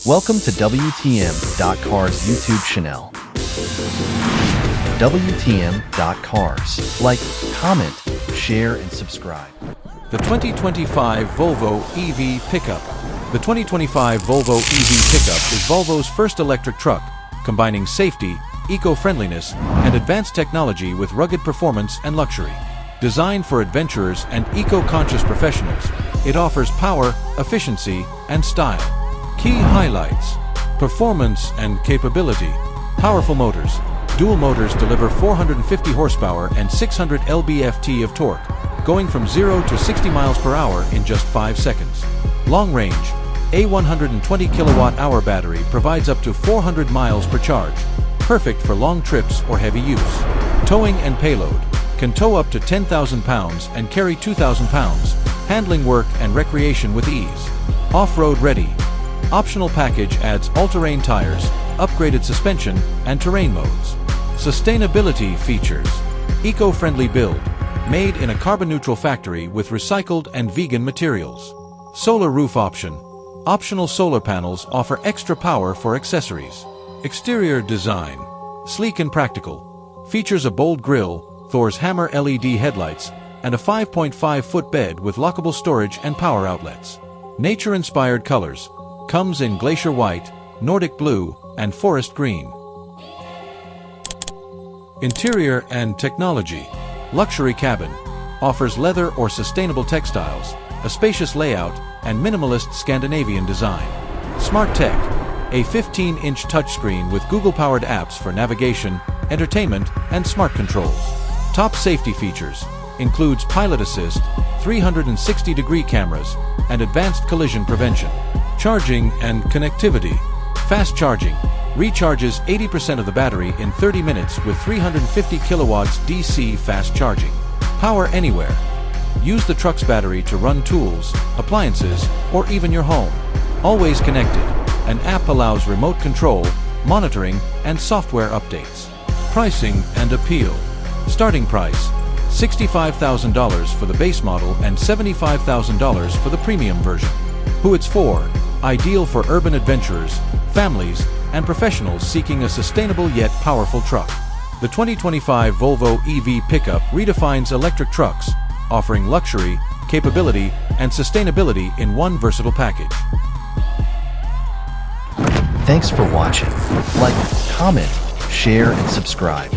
Welcome to WTMCARS YouTube channel. WTM.cars. Like, comment, share, and subscribe. The 2025 Volvo EV Pickup. The 2025 Volvo EV Pickup is Volvo's first electric truck, combining safety, eco-friendliness, and advanced technology with rugged performance and luxury. Designed for adventurers and eco-conscious professionals, it offers power, efficiency, and style. Key highlights: performance and capability. Powerful motors. Dual motors deliver 450 horsepower and 600 lb-ft of torque, going from 0 to 60 miles per hour in just 5 seconds. Long range. A 120 kilowatt-hour battery provides up to 400 miles per charge, perfect for long trips or heavy use. Towing and payload. Can tow up to 10,000 pounds and carry 2,000 pounds, handling work and recreation with ease. Off-road ready. Optional package adds all-terrain tires, upgraded suspension, and terrain modes. Sustainability features. Eco-friendly build. Made in a carbon-neutral factory with recycled and vegan materials. Solar roof option. Optional solar panels offer extra power for accessories. Exterior design. Sleek and practical. Features a bold grille, Thor's hammer LED headlights, and a 5.5-foot bed with lockable storage and power outlets. Nature-inspired colors. Comes in glacier white, Nordic blue, and forest green. Interior and technology. Luxury cabin. Offers leather or sustainable textiles, a spacious layout, and minimalist Scandinavian design. Smart Tech. A 15-inch touchscreen with Google-powered apps for navigation, entertainment, and smart controls. Top safety features. Includes pilot assist, 360-degree cameras, and advanced collision prevention. Charging and connectivity. Fast charging. Recharges 80% of the battery in 30 minutes with 350 kilowatts DC fast charging. Power anywhere. Use the truck's battery to run tools, appliances, or even your home. Always connected. An app allows remote control, monitoring, and software updates. Pricing and appeal. Starting price: $65,000 for the base model and $75,000 for the premium version. Who it's for: ideal for urban adventurers, families, and professionals seeking a sustainable yet powerful truck. The 2025 Volvo EV Pickup redefines electric trucks, offering luxury, capability, and sustainability in one versatile package. Thanks for watching. Like, comment, share, and subscribe.